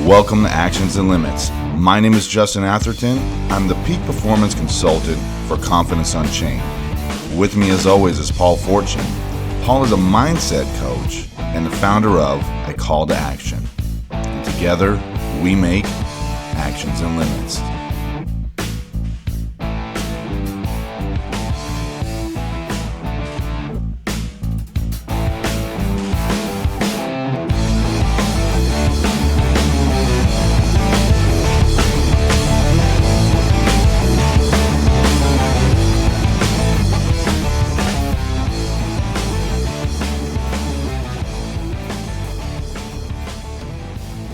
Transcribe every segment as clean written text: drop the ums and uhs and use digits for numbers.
Welcome to Actions and Limits. My name is Justin Atherton. I'm the Peak Performance Consultant for Confidence Unchained. With me as always is Paul Fortune. Paul is a mindset coach and the founder of A Call to Action. And together, we make Actions and Limits.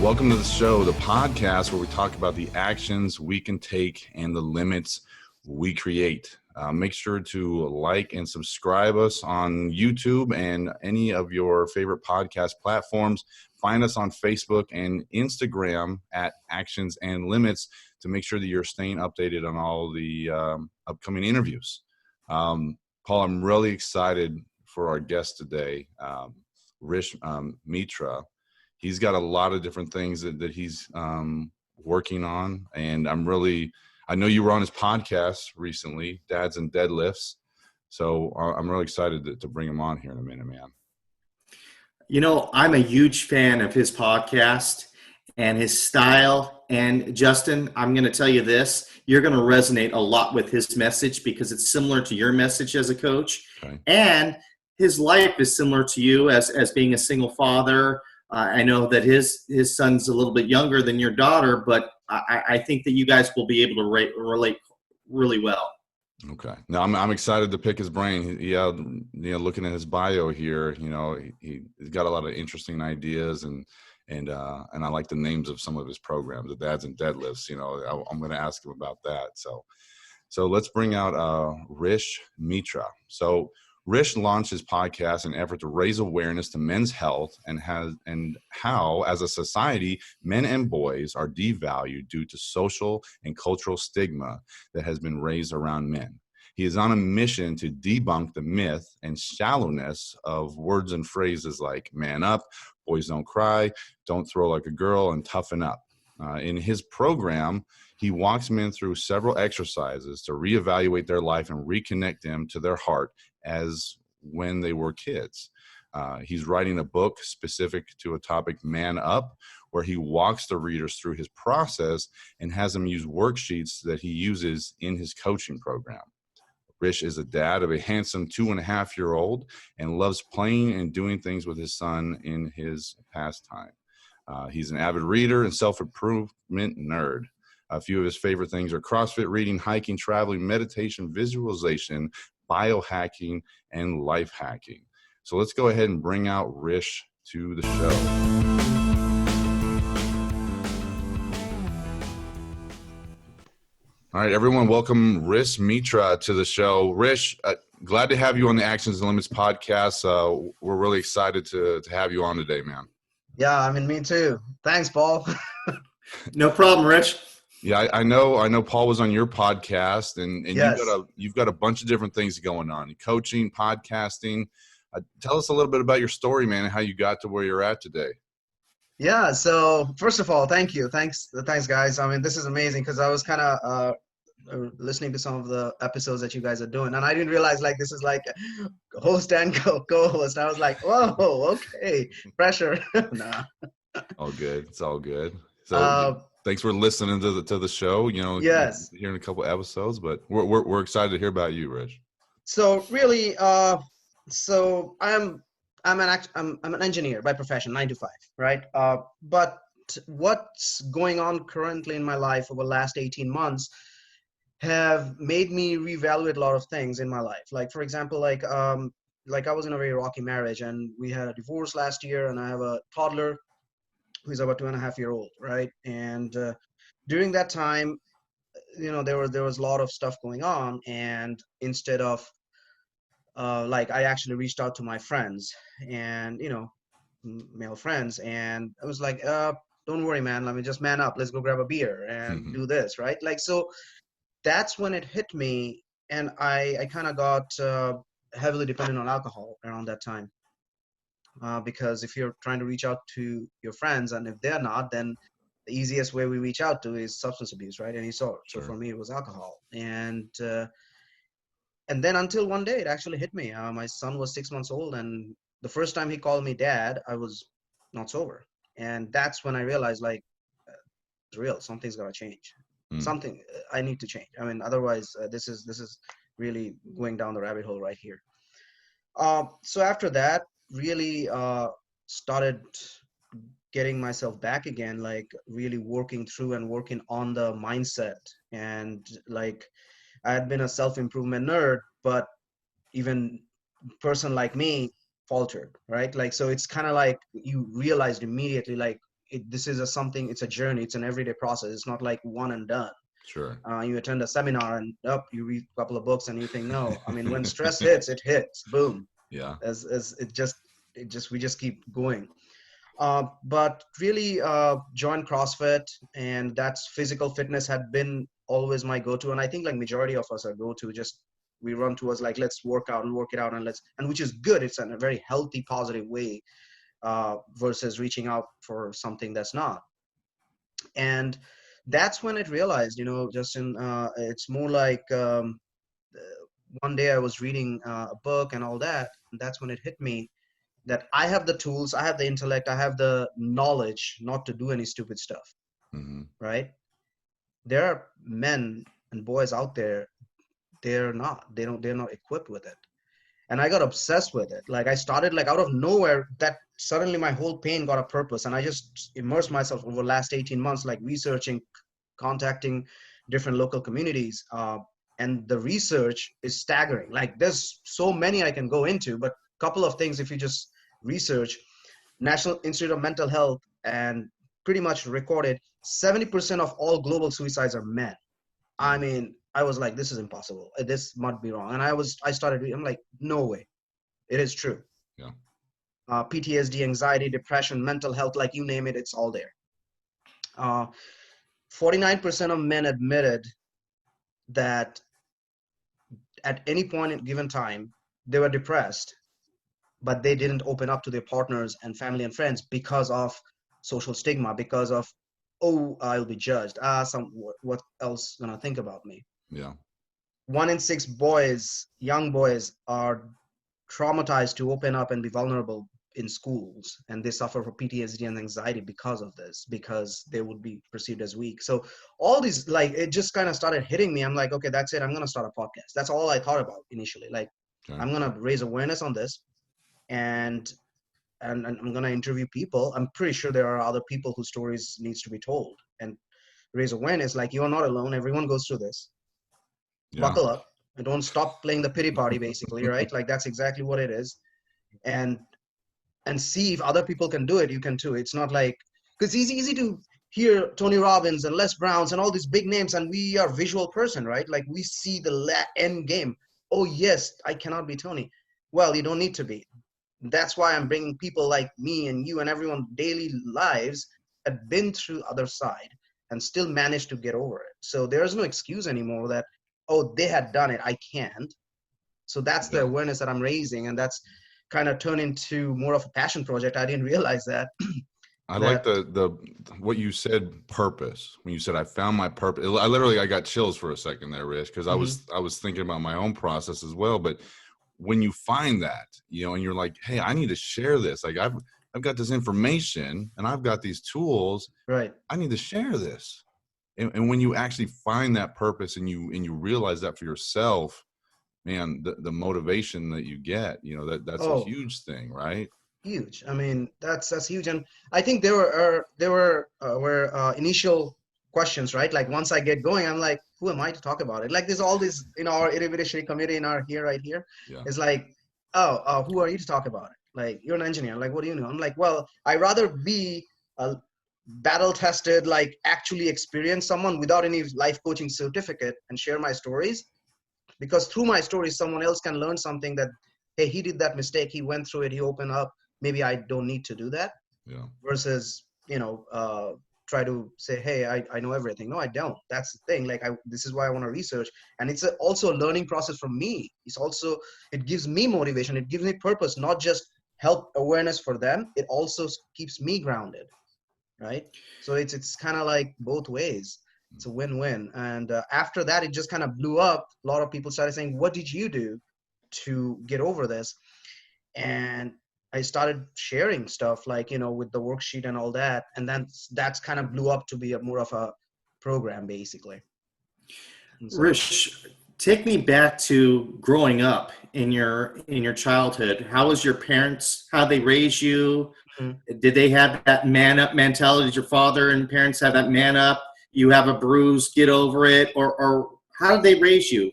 Welcome to the show, the podcast where we talk about the actions we can take and the limits we create. Make sure to like and subscribe us on YouTube and any of your favorite podcast platforms. Find us on Facebook and Instagram at Actions and Limits to make sure that you're staying updated on all the upcoming interviews. Paul, I'm really excited for our guest today, Rish Mitra. He's got a lot of different things that he's working on. And I know you were on his podcast recently, Dads and Deadlifts. So I'm really excited to bring him on here in a minute, man. You know, I'm a huge fan of his podcast and his style. And Justin, I'm going to tell you this, you're going to resonate a lot with his message because it's similar to your message as a coach. Okay. And his life is similar to you as being a single father. I know that his son's a little bit younger than your daughter, but I think that you guys will be able to relate really well. Okay. Now I'm excited to pick his brain. Yeah, looking at his bio here, he's got a lot of interesting ideas, and I like the names of some of his programs, the Dads and Deadlifts. I'm going to ask him about that. So let's bring out Rish Mitra. So Rish launched his podcast in an effort to raise awareness to men's health and how, as a society, men and boys are devalued due to social and cultural stigma that has been raised around men. He is on a mission to debunk the myth and shallowness of words and phrases like man up, boys don't cry, don't throw like a girl, and toughen up. In his program, he walks men through several exercises to reevaluate their life and reconnect them to their heart as when they were kids. He's writing a book specific to a topic, Man Up, where he walks the readers through his process and has them use worksheets that he uses in his coaching program. Rish is a dad of a handsome 2.5-year-old and loves playing and doing things with his son in his pastime. He's an avid reader and self-improvement nerd. A few of his favorite things are CrossFit, reading, hiking, traveling, meditation, visualization, biohacking, and life hacking. So let's go ahead and bring out Rish to the show. All right, everyone, welcome Rish Mitra to the show. Rish, glad to have you on the Actions and Limits podcast. We're really excited to have you on today, man. Yeah, me too. Thanks, Paul. No problem, Rich. Yeah, I know Paul was on your podcast, and yes. you've got a bunch of different things going on, coaching, podcasting. Tell us a little bit about your story, man, and how you got to where you're at today. Yeah, so first of all, thank you. Thanks, guys. This is amazing because I was kind of listening to some of the episodes that you guys are doing, and I didn't realize this is like host and co-host. I was like, whoa, okay, pressure. Nah. All good. It's all good. So thanks for listening to the show. Yes, hearing a couple episodes, but we're excited to hear about you, Rich. So really, so I'm an engineer by profession, 9 to 5, right? But what's going on currently in my life over the last 18 months have made me reevaluate a lot of things in my life. Like, for example, I was in a very rocky marriage, and we had a divorce last year, and I have a toddler who's about 2.5-year-old, right? And during that time, there was a lot of stuff going on, and instead of I actually reached out to my friends and male friends, and I was like, don't worry, man, let me just man up, let's go grab a beer and do this, right? So that's when it hit me, and I kind of got heavily dependent on alcohol around that time. Because if you're trying to reach out to your friends, and if they're not, then the easiest way we reach out to is substance abuse, right? Any sort. So Sure. for me, it was alcohol. And then until one day, it actually hit me. My son was 6 months old, and the first time he called me dad, I was not sober. And that's when I realized, like, it's real. Something's got to change. Mm. Something I need to change. I mean, otherwise, this is really going down the rabbit hole right here. So after that, really started getting myself back again, like really working through and working on the mindset. And like, I had been a self-improvement nerd, but even person like me faltered, right? Like, so it's kind of like you realized immediately, like, this is a something, it's a journey, it's an everyday process. It's not like one and done. Sure. You attend a seminar and you read a couple of books and you think, no, I mean, when stress hits, it hits, boom. Yeah. As we just keep going. But really joined CrossFit, and that's physical fitness had been always my go-to. And I think like majority of us are go-to, just we run towards like, let's work out and work it out, and which is good. It's in a very healthy, positive way versus reaching out for something that's not. And that's when it realized, Justin, it's more like one day I was reading a book and all that, and that's when it hit me that I have the tools, I have the intellect, I have the knowledge not to do any stupid stuff, Mm-hmm. right? There are men and boys out there, they're not equipped with it. And I got obsessed with it. Like, I started, like, out of nowhere, that suddenly my whole pain got a purpose. And I just immersed myself over the last 18 months, like researching, contacting different local communities. And the research is staggering. Like, there's so many I can go into, but a couple of things, if you just research, National Institute of Mental Health, and pretty much recorded 70% of all global suicides are men. I mean, I was like, this is impossible. This must be wrong. And I started reading, I'm like, no way. It is true. Yeah. PTSD, anxiety, depression, mental health, like you name it, it's all there. 49% of men admitted that at any point in given time, they were depressed, but they didn't open up to their partners and family and friends because of social stigma, because of, oh, I'll be judged. What else gonna think about me? Yeah. 1 in 6 boys, young boys, are traumatized to open up and be vulnerable in schools, and they suffer from PTSD and anxiety because of this, because they would be perceived as weak. So all these, like, it just kind of started hitting me. I'm like, okay, that's it. I'm going to start a podcast. That's all I thought about initially. Like, Okay. I'm going to raise awareness on this, and I'm going to interview people. I'm pretty sure there are other people whose stories needs to be told, and raise awareness. Like, you're not alone. Everyone goes through this. Yeah. Buckle up and don't stop playing the pity party, basically, right? Like, that's exactly what it is. And see if other people can do it, you can too. It's not like, because it's easy to hear Tony Robbins and Les Browns and all these big names, and we are visual person, right? Like, we see the end game. Oh yes, I cannot be Tony. Well, you don't need to be. That's why I'm bringing people like me and you and everyone daily lives that been through other side and still managed to get over it. So there's no excuse anymore that, oh, they had done it, I can't. So that's the awareness that I'm raising, and that's kind of turned into more of a passion project. I didn't realize that. I like the what you said, purpose. When you said I found my purpose, I got chills for a second there, Rish, because I was thinking about my own process as well. But when you find that, and you're like, hey, I need to share this. Like, I've got this information and I've got these tools. Right. I need to share this. And when you actually find that purpose and you realize that for yourself, man, the motivation that you get, that's a huge thing, right? Huge. I mean, that's huge. And I think there were initial questions, right? Like, once I get going, I'm like, who am I to talk about it? Like, there's all this in our Irrevitable committee right here. Yeah. It's like, who are you to talk about it? Like, you're an engineer. Like, what do you know? I'm like, well, I'd rather be a battle tested, like actually experience someone without any life coaching certificate and share my stories, because through my stories, someone else can learn something that, hey, he did that mistake. He went through it. He opened up. Maybe I don't need to do that. Yeah. Versus, try to say, hey, I know everything. No, I don't. That's the thing. Like, this is why I want to research. And it's also a learning process for me. It gives me motivation. It gives me purpose, not just help awareness for them. It also keeps me grounded. right? So it's kind of like both ways. It's a win-win. And after that, it just kind of blew up. A lot of people started saying, what did you do to get over this? And I started sharing stuff like, with the worksheet and all that. And then that's kind of blew up to be more of a program, basically. And so, Rish, take me back to growing up in your childhood. How was your parents? How they raised you? Mhm. Did they have that man up mentality? Did your father and parents have that man up? You have a bruise, get over it, or how did they raise you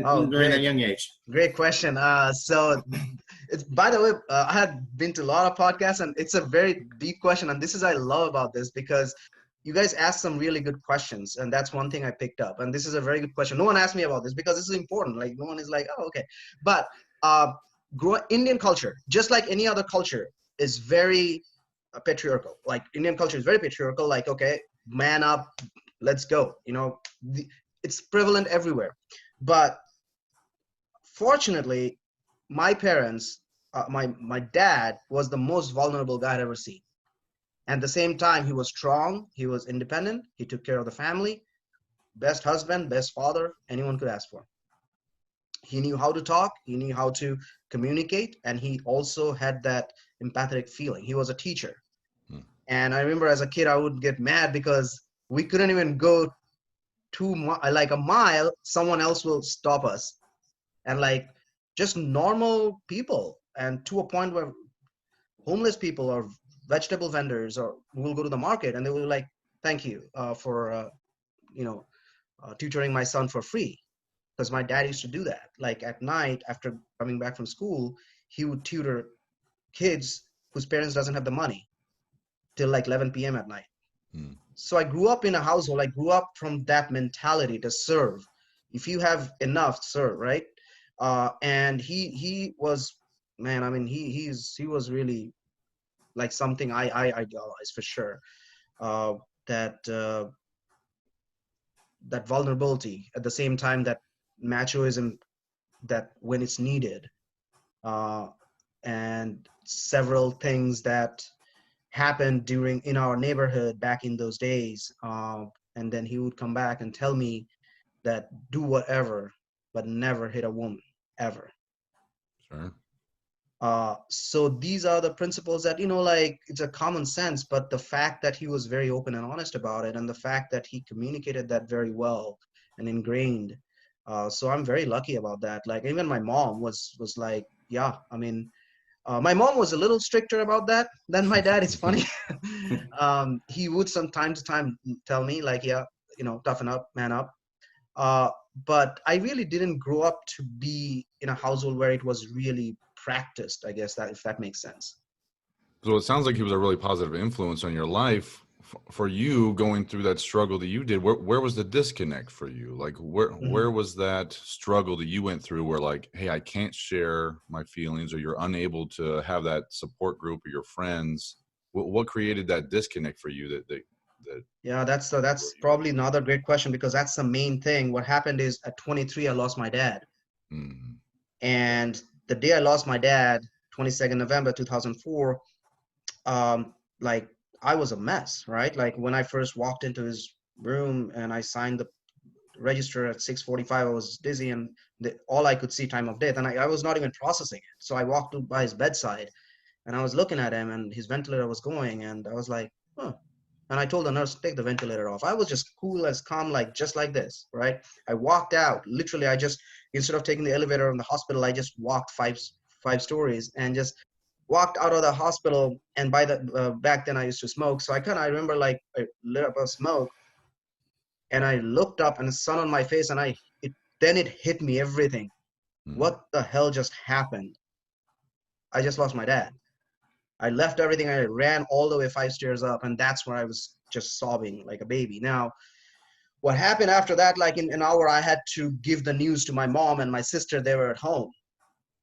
Oh, during that great. young age? Great question. So it's, by the way, I had been to a lot of podcasts and it's a very deep question. And this is, I love about this because you guys asked some really good questions. And that's one thing I picked up. And this is a very good question. No one asked me about this because this is important. Like no one is like, oh, okay. But Indian culture, just like any other culture, is very patriarchal. Like Indian culture is very patriarchal. Like, okay, man up, let's go. It's prevalent everywhere. But fortunately, my parents, my dad was the most vulnerable guy I'd ever seen. At the same time, he was strong, he was independent, he took care of the family, best husband, best father anyone could ask for. He knew how to talk, he knew how to communicate, and he also had that empathetic feeling. He was a teacher. Hmm. And I remember as a kid, I would get mad because we couldn't even go like a mile, someone else will stop us. And like just normal people, and to a point where homeless people or vegetable vendors or will go to the market and they will be like, thank you for tutoring my son for free, because my dad used to do that. Like at night after coming back from school, he would tutor kids whose parents doesn't have the money till like 11 p.m. at night. Hmm. So I grew up in a household, I grew up from that mentality to serve. If you have enough, serve, right? And he was, man, I mean, he was really like something I idolize for sure. Uh, that that vulnerability at the same time, that machoism, that when it's needed, uh, and several things that happened during in our neighborhood back in those days. And then he would come back and tell me that do whatever, but never hit a woman ever. Sure. So these are the principles that, like it's a common sense, but the fact that he was very open and honest about it, and the fact that he communicated that very well and ingrained. So I'm very lucky about that. Like even my mom was like, yeah, I mean, my mom was a little stricter about that than my dad. It's funny. He would from time to time tell me like, yeah, toughen up, man up. Uh, but I really didn't grow up to be in a household where it was really practiced, I guess, that if that makes sense. So it sounds like he was a really positive influence on your life. For you going through that struggle that you did, where was the disconnect for you? Like where Mhm. was that struggle that you went through where like, hey, I can't share my feelings, or you're unable to have that support group or your friends? What created that disconnect for you that Yeah, that's where you probably another great question, because that's the main thing. What happened is at 23, I lost my dad. mm, And the day I lost my dad, 22nd November 2004, like I was a mess, right? Like when I first walked into his room and I signed the register at 6:45, I was dizzy, and all I could see time of death, and I was not even processing it. So I walked by his bedside and I was looking at him, and his ventilator was going, and I was like, huh. And I told the nurse, take the ventilator off. I was just cool as calm, like just like this, right? I walked out. Literally, I just, instead of taking the elevator in the hospital, I just walked five stories and just walked out of the hospital. And by the back then I used to smoke, so I remember like I lit up a smoke, and I looked up and the sun on my face, and then it hit me everything. mm, What the hell just happened? I just lost my dad. I left everything. I ran all the way 5 stairs up, and that's where I was just sobbing like a baby. Now, what happened after that, like in an hour, I had to give the news to my mom and my sister. They were at home,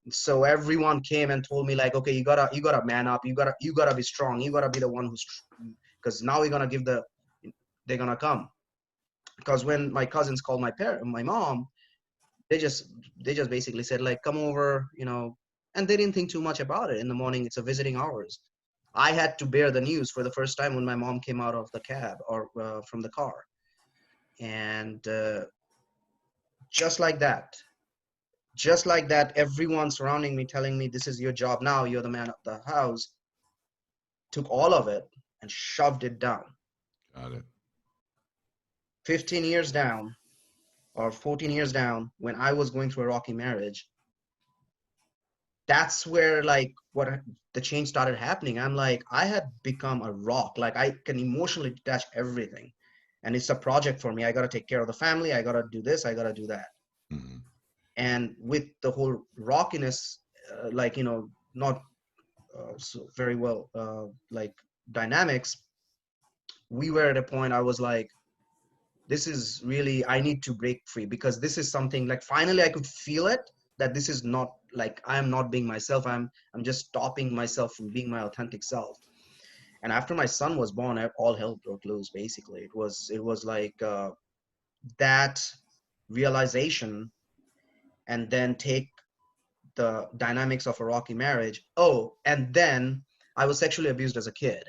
so everyone came and told me like, okay, you gotta man up. You gotta be strong. You gotta be the one who's, because now we're gonna give they're gonna come. Because when my cousins called my mom, they just basically said like, come over, and they didn't think too much about it. In the morning, it's a visiting hours. I had to bear the news for the first time when my mom came out of the cab or from the car. And just like that, everyone surrounding me telling me, this is your job now, you're the man of the house, took all of it and shoved it down. Got it. 15 years down or 14 years down, when I was going through a rocky marriage, that's where like what the change started happening. I'm like, I had become a rock. Like I can emotionally detach everything. And it's a project for me. I got to take care of the family. I got to do this. I got to do that. Mm-hmm. And with the whole rockiness, like, you know, not so very well, like dynamics, we were at a point I was like, this is really, I need to break free, because this is something like, finally I could feel it, that this is not like, I'm not being myself. I'm just stopping myself from being my authentic self. And after my son was born, all hell broke loose. Basically, it was like that realization, and then take the dynamics of a rocky marriage. Oh, and then I was sexually abused as a kid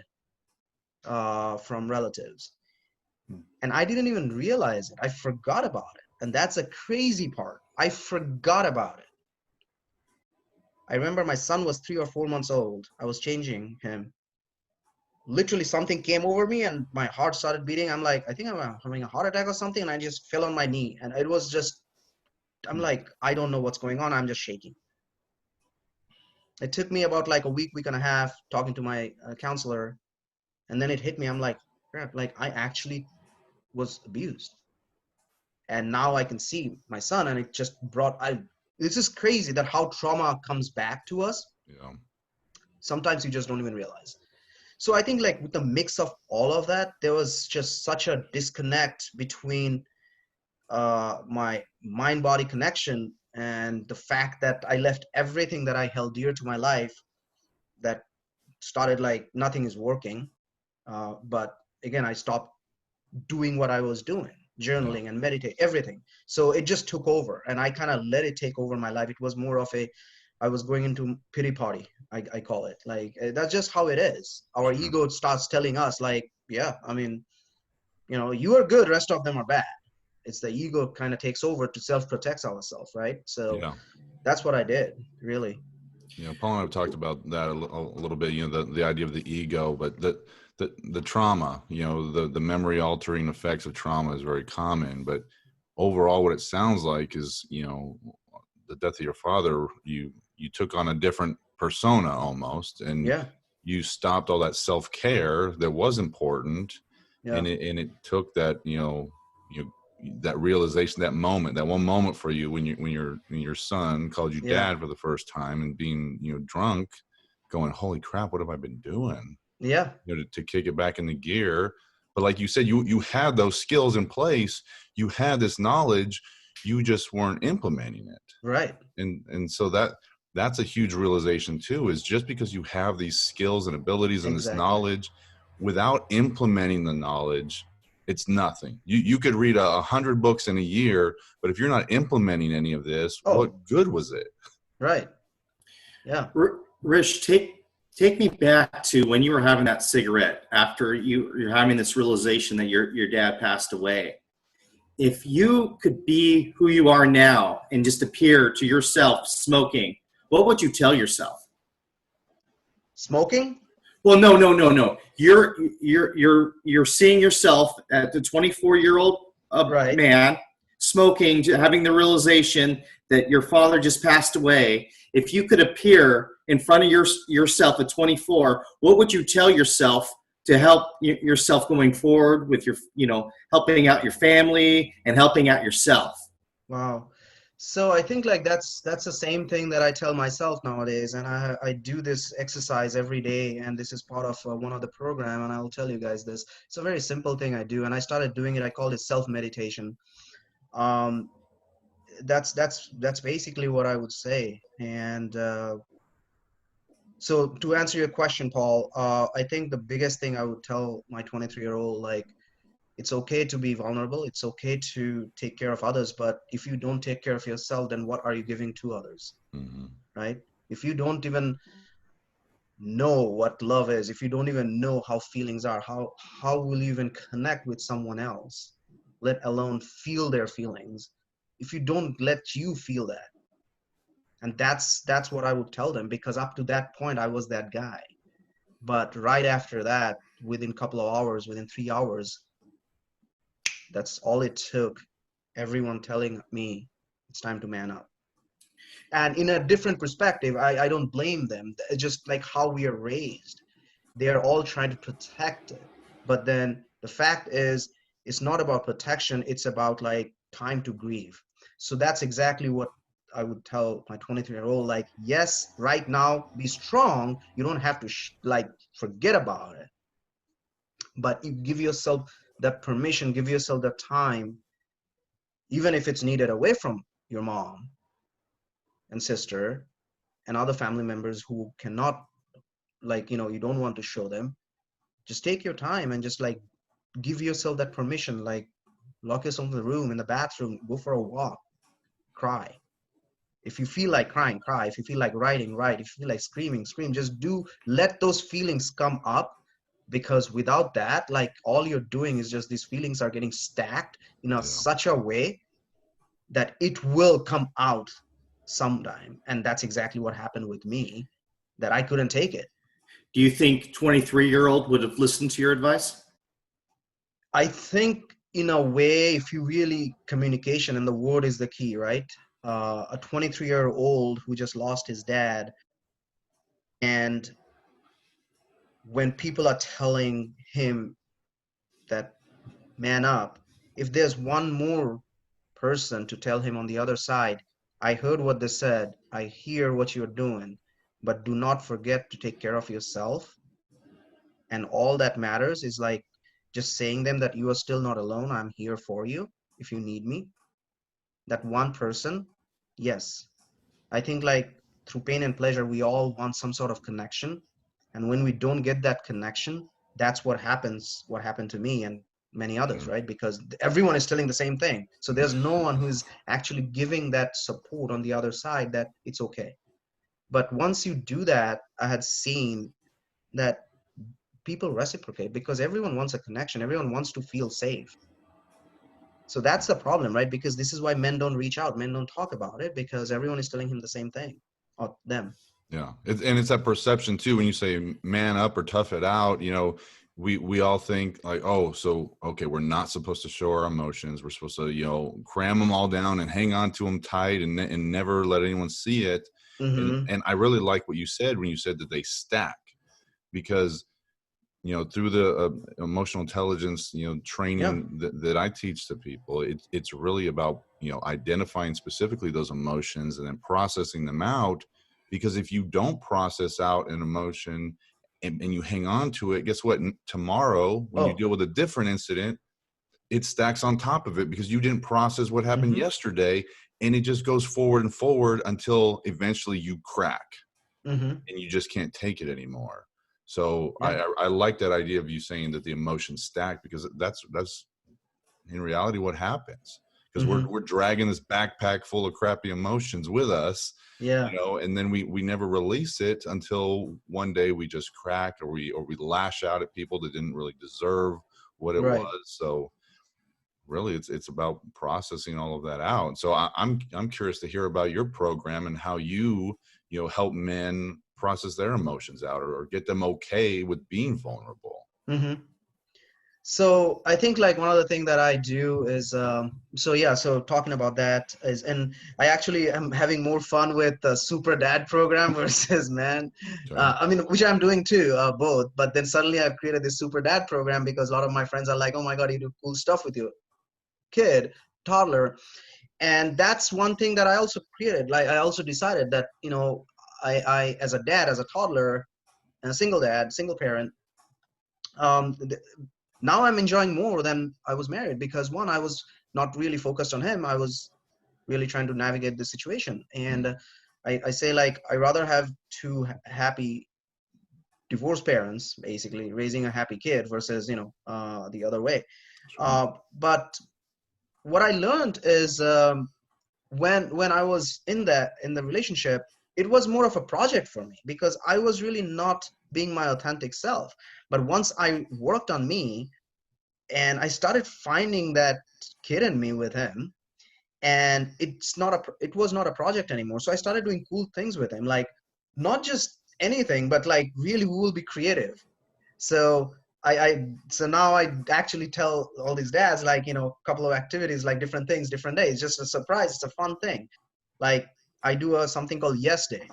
from relatives. And I didn't even realize it. I forgot about it. And that's a crazy part. I forgot about it. I remember my son was 3 or 4 months old. I was changing him. Literally something came over me and my heart started beating. I'm like, I think I'm having a heart attack or something. And I just fell on my knee. And it was just, I'm like, I don't know what's going on. I'm just shaking. It took me about like a week and a half talking to my counselor. And then it hit me. I'm like, crap, like I actually was abused. And now I can see my son, and it just brought, this is crazy that how trauma comes back to us. Yeah. Sometimes you just don't even realize. So I think like with the mix of all of that, there was just such a disconnect between my mind-body connection and the fact that I left everything that I held dear to my life, that started like nothing is working. But again, I stopped doing what I was doing, Yeah. journaling and meditate, everything. So it just took over, and I kind of let it take over my life. It was more of I was going into pity party. I call it like, that's just how it is. Our Sure. ego starts telling us like, yeah, I mean, you know, you are good, rest of them are bad. It's the ego kind of takes over to self-protect ourselves, right? So Yeah. that's what I did, really. You know, Paul and I have talked about that a little bit, you know, the idea of the ego, but the trauma, you know, the memory altering effects of trauma is very common, but overall what it sounds like is, you know, the death of your father, you took on a different persona almost, and Yeah, you stopped all that self-care that was important, yeah, and it took that, you that realization, that moment, that one moment for you when your son called you yeah, dad for the first time, and being, you know, drunk, going, holy crap, what have I been doing, yeah, you know, to kick it back into gear. But like you said, you had those skills in place, you had this knowledge, you just weren't implementing it. right, And so that's a huge realization too, is just because you have these skills and abilities and this exactly. knowledge, without implementing the knowledge, it's nothing. You could read 100 books in a year, but if you're not implementing any of this, what Oh, good was it? right, yeah. Rish, take me back to when you were having that cigarette after you're having this realization that your dad passed away. If you could be who you are now and just appear to yourself smoking, what would you tell yourself? Smoking. Well, no. You're seeing yourself at the 24-year-old Right. man smoking, having the realization that your father just passed away. If you could appear in front of yourself at 24, what would you tell yourself to help yourself going forward with your, helping out your family and helping out yourself? Wow. So I think like that's the same thing that I tell myself nowadays, and I do this exercise every day, and this is part of one of the program, and I'll tell you guys this. It's a very simple thing I do, and I started doing it. I call it self meditation. Um, that's basically what I would say. And so to answer your question, Paul, I think the biggest thing I would tell my 23-year-old, like, it's okay to be vulnerable. It's okay to take care of others. But if you don't take care of yourself, then what are you giving to others? Mm-hmm. Right? If you don't even know what love is, if you don't even know how feelings are, how will you even connect with someone else, let alone feel their feelings, if you don't let you feel that? And that's what I would tell them, because up to that point I was that guy. But right after that, within a couple of hours, within 3 hours, that's all it took. Everyone telling me it's time to man up. And in a different perspective, I don't blame them. It's just like how we are raised. They are all trying to protect it. But then the fact is, it's not about protection, it's about like time to grieve. So that's exactly what I would tell my 23-year-old, like, yes, right now, be strong. You don't have to like forget about it, but you give yourself that permission, give yourself that time, even if it's needed away from your mom and sister and other family members who cannot, like, you don't want to show them. Just take your time and just like give yourself that permission, like lock yourself in the room, in the bathroom, go for a walk, cry. If you feel like crying, cry. If you feel like writing, write. If you feel like screaming, scream. Just let those feelings come up, because without that, like, all you're doing is just these feelings are getting stacked in Yeah. such a way that it will come out sometime. And that's exactly what happened with me, that I couldn't take it. Do you think 23-year-old would have listened to your advice? I think in a way, if you really, communication and the word is the key, right? A 23-year-old who just lost his dad, and when people are telling him that man up, if there's one more person to tell him on the other side, I heard what they said, I hear what you're doing, but do not forget to take care of yourself. And all that matters is like just saying them that you are still not alone. I'm here for you if you need me. That one person, yes. I think like through pain and pleasure, we all want some sort of connection. And when we don't get that connection, that's what happens, what happened to me and many others, right? Because everyone is telling the same thing. So there's no one who's actually giving that support on the other side that it's okay. But once you do that, I had seen that people reciprocate, because everyone wants a connection. Everyone wants to feel safe. So that's the problem, right? Because this is why men don't reach out. Men don't talk about it, because everyone is telling him the same thing, or them. Yeah. And it's that perception too, when you say man up or tough it out, we all think like, oh, so, okay, we're not supposed to show our emotions. We're supposed to, cram them all down and hang on to them tight and never let anyone see it. Mm-hmm. And I really like what you said when you said that they stack, because through the emotional intelligence, training that I teach to people, it's really about, identifying specifically those emotions and then processing them out. Because if you don't process out an emotion and you hang on to it, guess what? Tomorrow, when you Oh. deal with a different incident, it stacks on top of it because you didn't process what happened Mm-hmm. yesterday. And it just goes forward and forward until eventually you crack Mm-hmm. and you just can't take it anymore. So Yeah. I like that idea of you saying that the emotions stack, because that's in reality what happens, because Mm-hmm. we're dragging this backpack full of crappy emotions with us, Yeah. and then we never release it until one day we just crack, or we lash out at people that didn't really deserve what it Right. was. So really it's about processing all of that out. So I'm curious to hear about your program and how you help men process their emotions out, or get them okay with being vulnerable. Mm-hmm. So I think like one of the things that I do is, so talking about that is, and I actually am having more fun with the SuperDAD program versus man. Okay. I mean, which I'm doing too, both. But then suddenly I've created this SuperDAD program because a lot of my friends are like, oh my God, you do cool stuff with your kid, toddler. And that's one thing that I also created. Like I also decided that, I as a dad, as a toddler, and a single dad, single parent, um, now I'm enjoying more than I was married, because one, I was not really focused on him. I was really trying to navigate the situation. And I say like, I rather have two happy divorced parents, basically raising a happy kid versus, the other way. Sure. But what I learned is, when I was in the relationship, it was more of a project for me because I was really not being my authentic self. But once I worked on me and I started finding that kid in me with him, and it was not a project anymore. So I started doing cool things with him, like not just anything, but like really we will be creative. So so now I actually tell all these dads, like, a couple of activities, like different things, different days, just a surprise. It's a fun thing. Like I do something called Yes Day.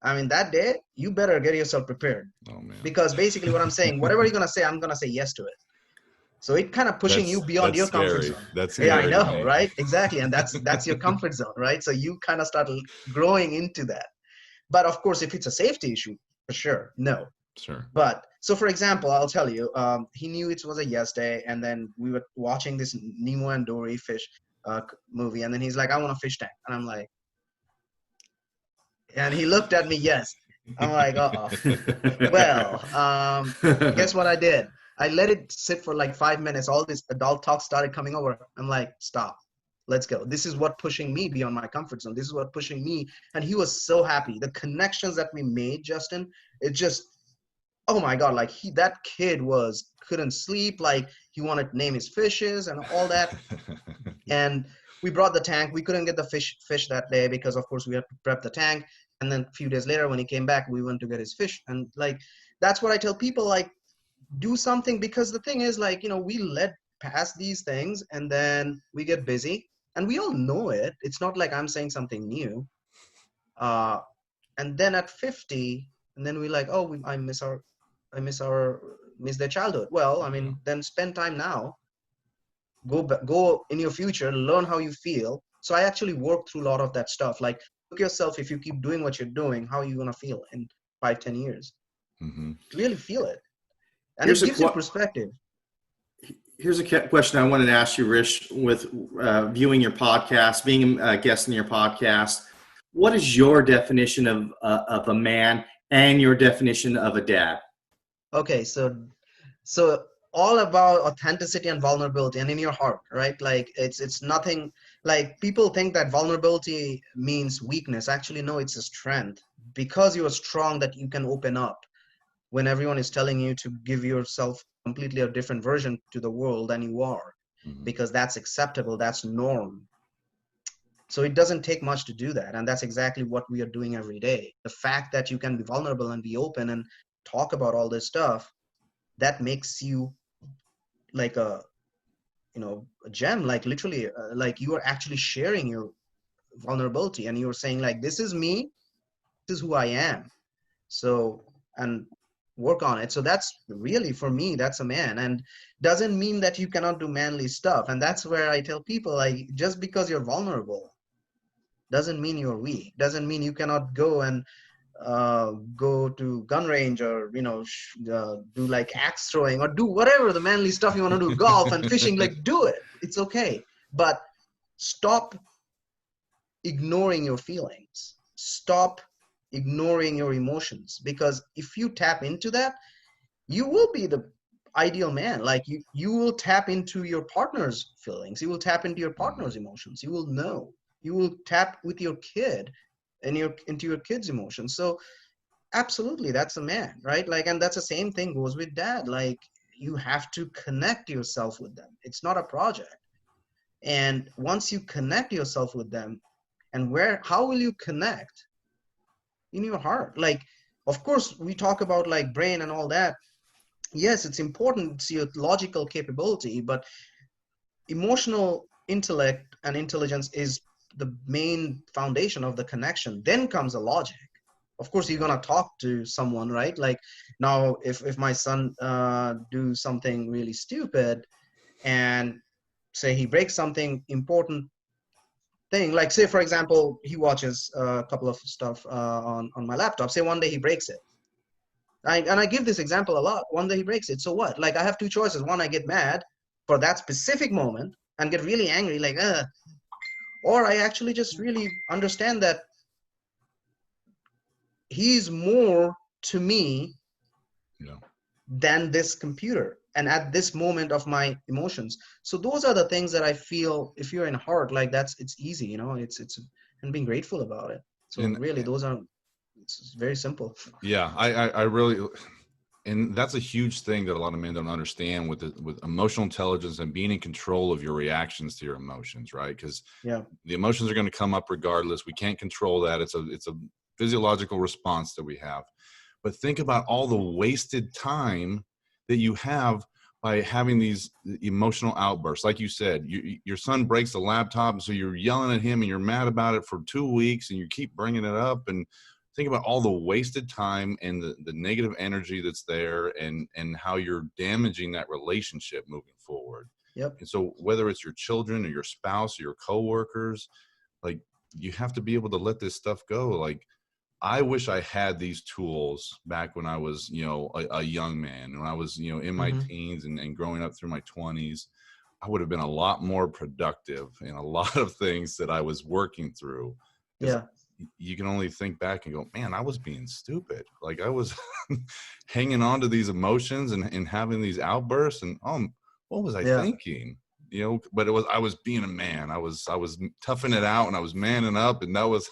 I mean, that day you better get yourself prepared, Oh man. because basically what I'm saying, whatever you're gonna say, I'm gonna say yes to it. So it kind of pushing you beyond that's your comfort scary. zone. That's Yeah, I scary to know, me. right? Exactly, and that's your comfort zone, right? So you kind of start growing into that. But of course, if it's a safety issue, for sure, no. Sure. But so, for example, I'll tell you, he knew it was a Yes Day, and then we were watching this Nemo and Dory fish movie, and then he's like, "I want a fish tank," and I'm like, and he looked at me, yes. I'm like, uh-oh. Well, guess what I did? I let it sit for like 5 minutes. All this adult talk started coming over. I'm like, stop. Let's go. This is what pushing me beyond my comfort zone. This is what pushing me. And he was so happy. The connections that we made, Justin, it just, oh my God, like that kid couldn't sleep. Like he wanted to name his fishes and all that. And we brought the tank. We couldn't get the fish that day because of course we had to prep the tank. And then a few days later when he came back, we went to get his fish. And like, that's what I tell people, like, do something, because the thing is, like, we let pass these things and then we get busy and we all know it. It's not like I'm saying something new. And then at 50, and then we're like, oh, I miss their childhood. Well, I mean, then spend time now. Go in your future, learn how you feel. So I actually work through a lot of that stuff. Like, look yourself, if you keep doing what you're doing, how are you going to feel in 5-10 years? Really feel it. And it gives you perspective. Here's a question I wanted to ask you, Rish, with viewing your podcast, being a guest in your podcast. What is your definition of a man and your definition of a dad? Okay, so all about authenticity and vulnerability, and in your heart, right? Like it's nothing, like people think that vulnerability means weakness. Actually, no, it's a strength, because you are strong that you can open up when everyone is telling you to give yourself completely a different version to the world than you are, because that's acceptable, that's norm. So it doesn't take much to do that, and that's exactly what we are doing every day. The fact that you can be vulnerable and be open and talk about all this stuff, that makes you like a gem, like literally, like you are actually sharing your vulnerability and you're saying, like, this is me, this is who I am. So, and work on it. So that's really, for me, that's a man. And doesn't mean that you cannot do manly stuff. And that's where I tell people, like, just because you're vulnerable doesn't mean you're weak, doesn't mean you cannot go and go to gun range, or do like axe throwing, or do whatever the manly stuff you want to do, golf and fishing, like do it, it's okay. But stop ignoring your feelings, stop ignoring your emotions, because if you tap into that, you will be the ideal man. Like you will tap into your partner's feelings, you will tap into your partner's emotions, you will tap with your kid and into your kid's emotions. So absolutely, that's a man, right? Like, and that's the same thing goes with dad. Like, you have to connect yourself with them. It's not a project. And once you connect yourself with them, and how will you connect? In your heart. Like, of course we talk about like brain and all that. Yes, it's important, it's your logical capability, but emotional intellect and intelligence is the main foundation of the connection. Then comes a logic. Of course, you're gonna talk to someone, right? Like now, if my son do something really stupid, and say he breaks something important thing, like say for example, he watches a couple of stuff on my laptop. Say one day he breaks it, and I give this example a lot. One day he breaks it, so what? Like I have two choices. One, I get mad for that specific moment and get really angry, like or I actually just really understand that he's more to me than this computer and at this moment of my emotions. So those are the things that I feel, if you're in heart, like it's easy, it's and being grateful about it. So And really, it's very simple. yeah, I really, and that's a huge thing that a lot of men don't understand with emotional intelligence and being in control of your reactions to your emotions, right? Because Yeah. the emotions are going to come up regardless. We can't control that. It's a physiological response that we have. But think about all the wasted time that you have by having these emotional outbursts. Like you said, your son breaks the laptop, so you're yelling at him and you're mad about it for 2 weeks, and you keep bringing it up. And think about all the wasted time and the negative energy that's there, and how you're damaging that relationship moving forward. Yep. And so whether it's your children or your spouse or your coworkers, like, you have to be able to let this stuff go. Like, I wish I had these tools back when I was, a young man, when I was, in my Hmm. teens and growing up through my 20s. I would have been a lot more productive in a lot of things that I was working through. Because Yeah. you can only think back and go, man, I was being stupid. Like, I was hanging on to these emotions and having these outbursts, and what was I Yeah. thinking? But I was being a man. I was toughing it out, and I was manning up, and that was,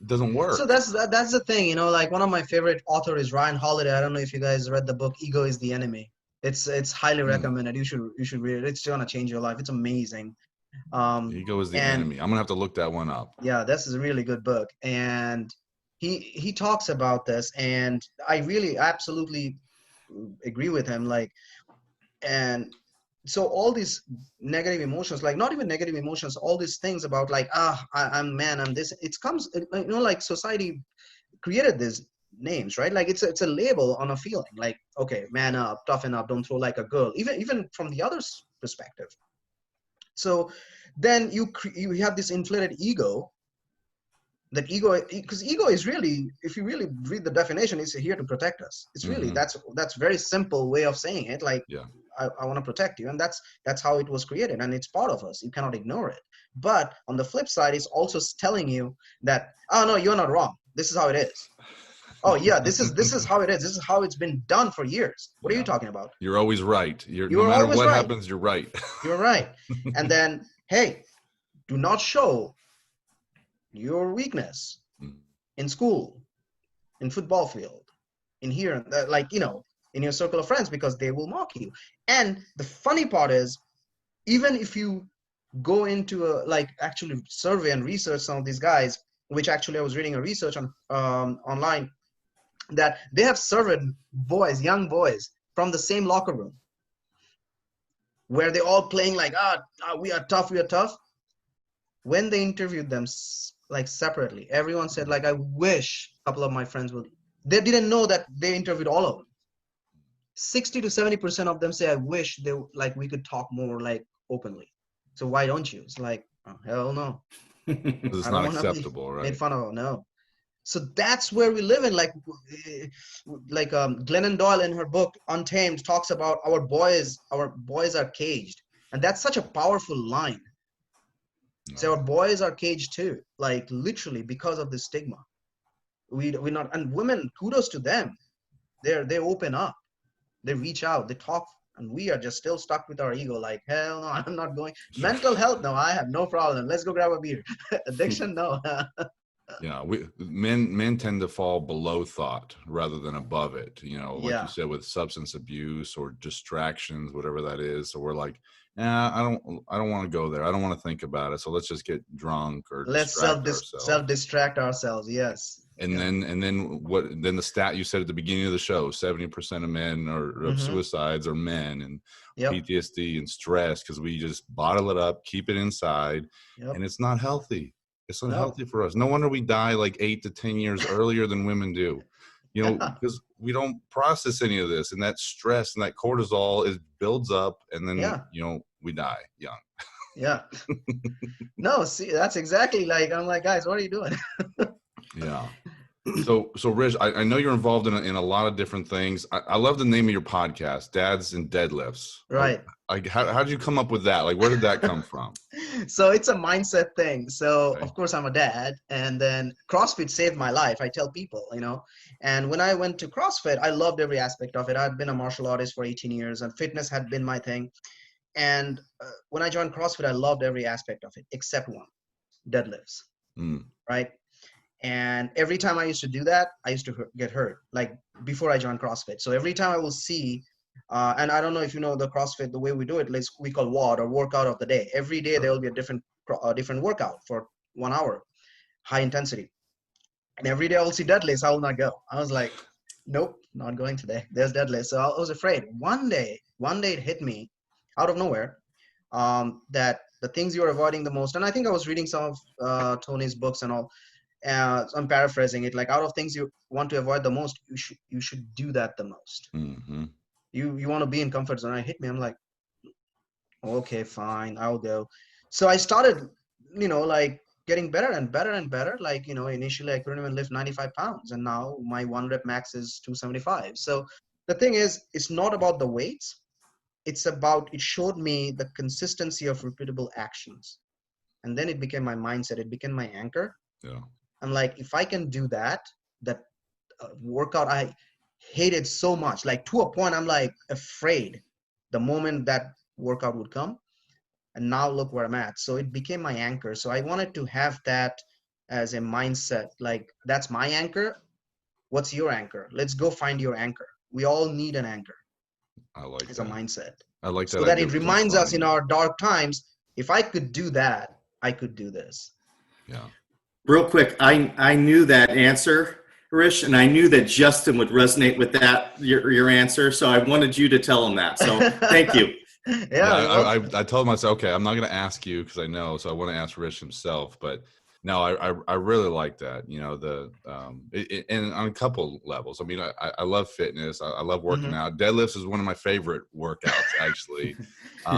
it doesn't So work. that's the thing, like one of my favorite authors is Ryan Holiday. I don't know if you guys read the book Ego is the Enemy. It's highly Mm. recommended. You should read it. It's gonna change your life. It's amazing. Ego is the And enemy. I'm gonna have to look that one up. yeah, this is a really good book. And he talks about this, and I really absolutely agree with him. Like, and so all these negative emotions, like not even negative emotions, all these things about like, I'm man, I'm this, it comes, like society created these names, right? Like it's a label on a feeling, like, okay, man up, toughen up, don't throw like a girl, even from the other's perspective. So then you have this inflated ego. That ego, because ego is really, if you really read the definition, it's here to protect us. It's really, Hmm. that's very simple way of saying it. Like, Yeah. I want to protect you, and that's how it was created, and it's part of us. You cannot ignore it. But on the flip side, it's also telling you that, oh no, you're not wrong, this is how it is. Oh yeah, this is how it is. This is how it's been done for years. What are you Yeah. talking about? You're always right. No You're matter always what right. happens, you're right. You're right. And then, hey, do not show your weakness Mm. in school, in football field, in here, like, in your circle of friends, because they will mock you. And the funny part is, even if you go into a, like, actually survey and research some of these guys, which actually I was reading a research on online, that they have surveyed boys, young boys from the same locker room, where they all playing like, we are tough, we are tough. When they interviewed them like separately, everyone said like, I wish a couple of my friends would. They didn't know that they interviewed all of them. 60 to 70% of them say, I wish they, like, we could talk more like openly. So why don't you? It's like, oh, hell no. Because it's I not don't want to be acceptable, made right? fun of. No. So that's where we live in. Like Glennon Doyle in her book Untamed talks about our boys are caged. And that's such a powerful line. So No. our boys are caged too, like literally, because of the stigma. We not, and women, kudos to them. They open up, they reach out, they talk, and we are just still stuck with our ego. Like, hell no, I'm not going. Sure. Mental health, no, I have no problem. Let's go grab a beer. Addiction, no. Yeah, men tend to fall below thought rather than above it. Like you Yeah. said, with substance abuse or distractions, whatever that is. So we're like, nah, I don't want to go there. I don't want to think about it. So let's just get drunk or Let's distract ourselves. self distract ourselves. Yes. And Yeah. then the stat you said at the beginning of the show, 70% of men of Mm-hmm. suicides are men, and Yep. PTSD and stress, because we just bottle it up, keep it inside, Yep. and it's not healthy. It's No. unhealthy for us. No wonder we die like 8 to 10 years earlier than women do. Yeah. Because we don't process any of this, and that stress and that cortisol builds up, and then Yeah. we die young. Yeah. No, see, that's exactly, like, I'm like, guys, what are you doing? Yeah. So Rish, I know you're involved in a lot of different things. I love the name of your podcast, Dads and Deadlifts. Right. Like, how did you come up with that? Like, where did that come from? So it's a mindset thing. So Okay. of course I'm a dad, and then CrossFit saved my life. I tell people, and when I went to CrossFit, I loved every aspect of it. I'd been a martial artist for 18 years, and fitness had been my thing. And when I joined CrossFit, I loved every aspect of it except one: deadlifts. Mm. Right? And every time I used to do that, I used to get hurt, like before I joined CrossFit. So every time I will see, and I don't know if you know the CrossFit, the way we do it, we call WOD, or workout of the day. Every day there will be a different workout for 1 hour, high intensity. And every day I will see deadlifts, I will not go. I was like, nope, not going today. There's deadlifts. So I was afraid. One day it hit me out of nowhere, that the things you're avoiding the most, and I think I was reading some of Tony's books and all. I'm paraphrasing it, like out of things you want to avoid the most, you should do that the most. Mm-hmm. You want to be in comfort zone. It hit me. I'm like, okay, fine, I'll go. So I started, like getting better and better and better. Like, initially I couldn't even lift 95 pounds, and now my 1 rep max is 275. So the thing is, it's not about the weights. It showed me the consistency of repeatable actions. And then it became my mindset. It became my anchor. Yeah. I'm like, if I can do that workout I hated so much, like to a point I'm like afraid the moment that workout would come. And now look where I'm at. So it became my anchor. So I wanted to have that as a mindset. Like, that's my anchor. What's your anchor? Let's go find your anchor. We all need an anchor. I like As a that. mindset. I like that. So that idea it of reminds us in confronting our dark times, if I could do that, I could do this. it. Yeah. Real quick, I knew that answer, Rish, and I knew that Justin would resonate with that, your answer. So I wanted you to tell him that. So thank you. Yeah, Yeah. I told myself, okay, I'm not going to ask you because I know, so I want to ask Rish himself. But no, I really like that. And on a couple levels. I mean, I love fitness. I love working out. Deadlifts is one of my favorite workouts, actually.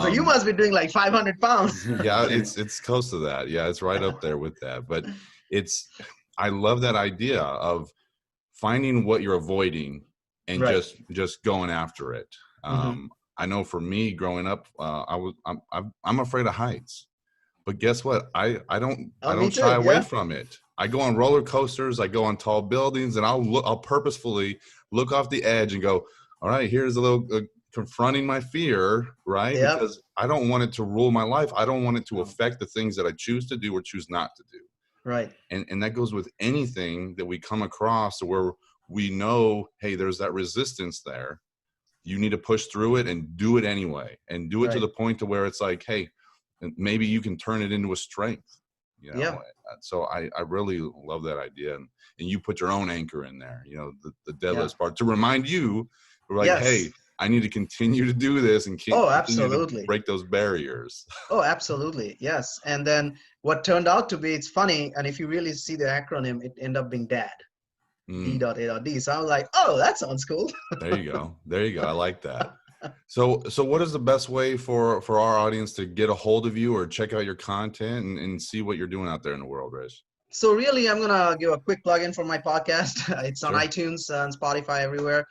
So you must be doing like 500 pounds. Yeah, it's close to that. Yeah, it's right up there with that. But I love that idea of finding what you're avoiding and Right. just going after it. I know for me growing up, I'm afraid of heights, but guess what? I don't Me shy too. away Yeah. from it. I go on roller coasters, I go on tall buildings, and I'll purposefully look off the edge and go, all right, here's a little confronting my fear, right? Yep. Because I don't want it to rule my life. I don't want it to affect the things that I choose to do or choose not to do. Right. And that goes with anything that we come across where we know, hey, there's that resistance there. You need to push through it and do it anyway, and do it to the point to where it's like, hey, maybe you can turn it into a strength, Yeah. So I really love that idea. And you put your own anchor in there, the deadlifts part to remind you, like, Yes. hey, I need to continue to do this and continue to Absolutely. break those barriers. Oh, absolutely. Yes. And then what turned out to be, it's funny. And if you really see the acronym, it ended up being DAD. D.A.D. So I was like, oh, that sounds cool. There you go. I like that. So what is the best way for our audience to get a hold of you or check out your content and see what you're doing out there in the world, Rish? So really, I'm going to give a quick plug-in for my podcast. It's on Sure. iTunes and Spotify, everywhere.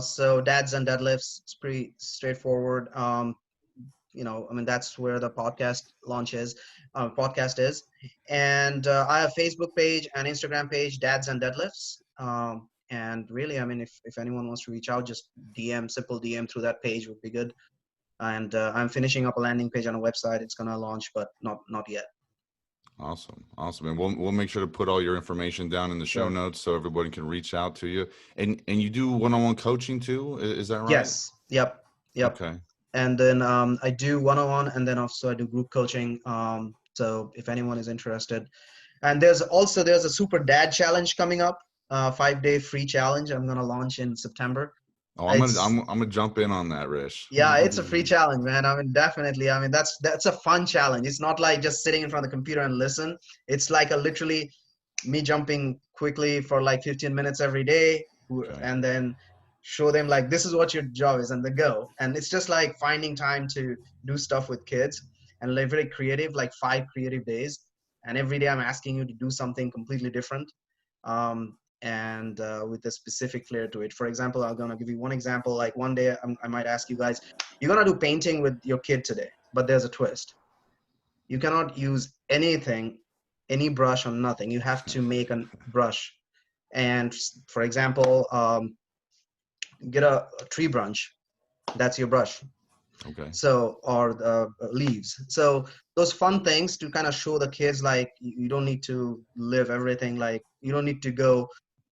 So Dads and Deadlifts, it's pretty straightforward. That's where the podcast is. And I have Facebook page and Instagram page, Dads and Deadlifts. And really, if anyone wants to reach out, just simple DM through that page would be good. And I'm finishing up a landing page on a website. It's going to launch, but not yet. Awesome. And we'll make sure to put all your information down in the show notes so everybody can reach out to you. And you do one-on-one coaching too, is that right? Yes. Yep. Okay. And then I do one-on-one, and then also I do group coaching. So if anyone is interested, and there's a SuperDAD challenge coming up, 5-day free challenge. I'm gonna launch in September. Oh, I'm gonna jump in on that, Rish. Yeah, it's a free challenge, man. Definitely. That's a fun challenge. It's not like just sitting in front of the computer and listen. It's like literally me jumping quickly for like 15 minutes every day, and then show them like, this is what your job is, and they go. And it's just like finding time to do stuff with kids and live very creative, like 5 creative days. And every day I'm asking you to do something completely different. And with a specific flair to it. For example, I'm going to give you one example. Like one day I might ask you guys, you're going to do painting with your kid today, but there's a twist. You cannot use anything, any brush or nothing. You have to make a brush. And for example, get a tree branch. That's your brush. Okay. So, or the leaves. So those fun things to kind of show the kids, like, you don't need to live everything, like you don't need to go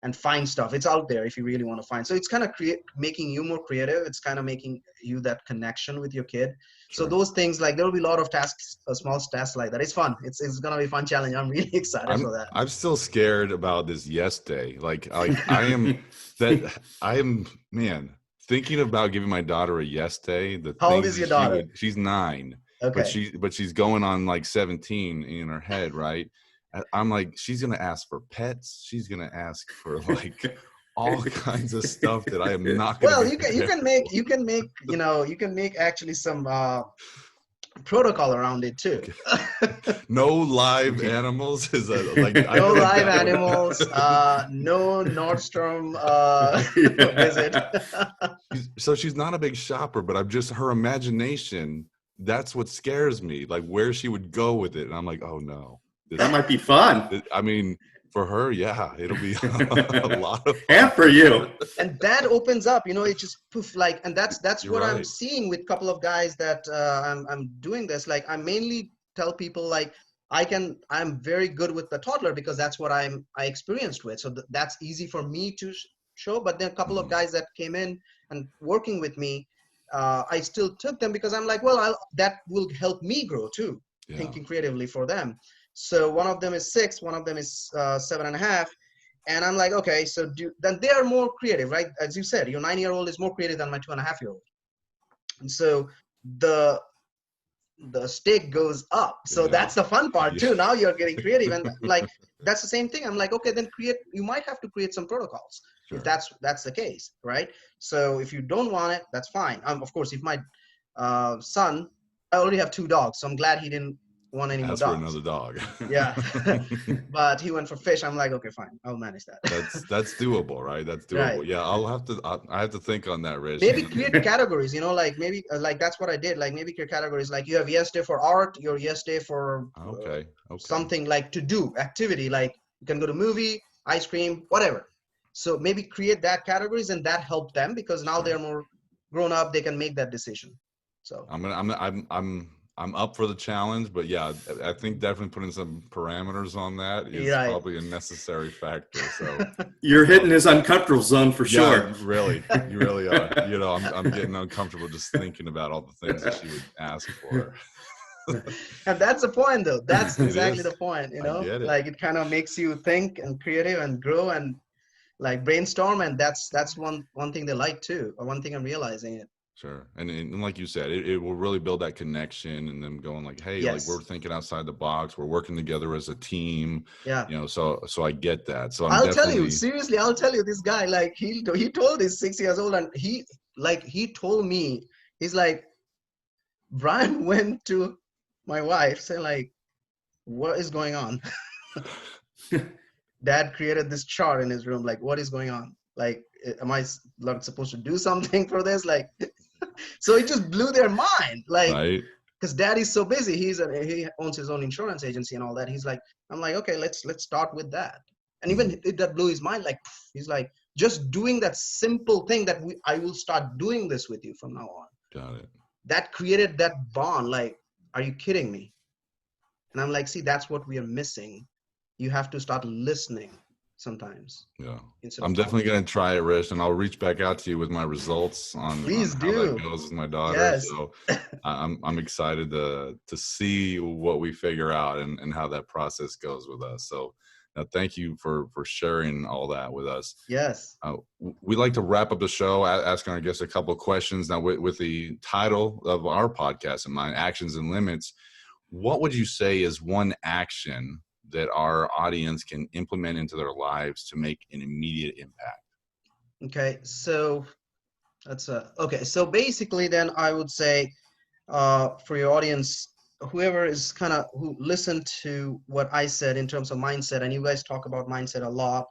and find stuff. It's out there if you really want to find. So it's kind of making you more creative. It's kind of making you that connection with your kid. So Sure. those things, like there will be a lot of tasks, small tasks like that. It's fun. It's gonna be a fun challenge. I'm really excited for that. I'm still scared about this yes day. Like I am man, thinking about giving my daughter a yes day, the How old things is your that daughter? she's 9, Okay. but she's going on like 17 in her head, right? I'm like, she's gonna ask for pets, she's gonna ask for like all kinds of stuff that I am not gonna Well, be you prepared can make you can make you can make actually some protocol around it too. No live animals is like I No think live that would animals, no Nordstrom visit. so she's not a big shopper, but I'm just her imagination. That's what scares me, like where she would go with it. And I'm like, oh no, That might be fun. I mean, for her, yeah, it'll be a lot of fun. And for you. And that opens up, it just poof, like, and that's You're what I'm right. seeing with a couple of guys that I'm doing this. Like, I mainly tell people, like, I'm very good with the toddler because that's what I experienced with. So that's easy for me to show. But then a couple of guys that came in and working with me, I still took them because I'm like, well, that will help me grow too, Yeah. thinking creatively for them. So one of them is 6, one of them is 7.5. And I'm like, okay, so then they are more creative, right? As you said, your 9-year-old is more creative than my 2.5-year-old. And so the stake goes up. So that's the fun part too. Now you're getting creative, and like that's the same thing. I'm like, okay, then you might have to create some protocols if that's the case, right? So if you don't want it, that's fine. Of course, if my son, I already have 2 dogs, so I'm glad he didn't want any more Ask for dogs. another dog. Yeah. But he went for fish. I'm like, okay, fine, I'll manage that. That's doable, right? That's doable. Right. Yeah, I have to think on that, Rich. Maybe create categories, like maybe like that's what I did. Like maybe create categories, like you have yes day for art, your yes day for Okay. something like to do activity, like you can go to movie, ice cream, whatever. So maybe create that categories, and that helped them because now they're more grown up, they can make that decision. So I'm up for the challenge, but yeah, I think definitely putting some parameters on that is right. probably a necessary factor. So You're hitting his uncomfortable zone for sure. Really, you really are. I'm getting uncomfortable just thinking about all the things that she would ask for. And that's the point, though. That's exactly the point. I get it. Like it kind of makes you think and creative and grow and like brainstorm, and that's one thing they like too, or one thing I'm realizing it. Sure. And like you said, it will really build that connection and them going like, hey, like we're thinking outside the box. We're working together as a team. Yeah. So I get that. So I'll tell you, seriously, I'll tell you, this guy, like he told he's 6 years old, and he told me, he's like, Brian went to my wife saying like, what is going on? Dad created this chart in his room. Like, what is going on? Like, am I not supposed to do something for this? Like, so it just blew their mind. Like, because Dad is so busy. He owns his own insurance agency and all that. He's like, I'm like, okay, let's start with that. And even that blew his mind. Like, he's like, just doing that simple thing that I will start doing this with you from now on. Got it. That created that bond. Like, are you kidding me? And I'm like, see, that's what we are missing. You have to start listening sometimes. Yeah. I'm definitely going to try it, Rish, and I'll reach back out to you with my results on how that goes with my daughter. Yes. So I'm excited to see what we figure out and how that process goes with us. So thank you for sharing all that with us. Yes. We like to wrap up the show asking our guests a couple of questions. Now, with the title of our podcast in mind, Actions and Limits, what would you say is one action that our audience can implement into their lives to make an immediate impact? Okay, so so basically then I would say for your audience, whoever is who listened to what I said in terms of mindset, and you guys talk about mindset a lot,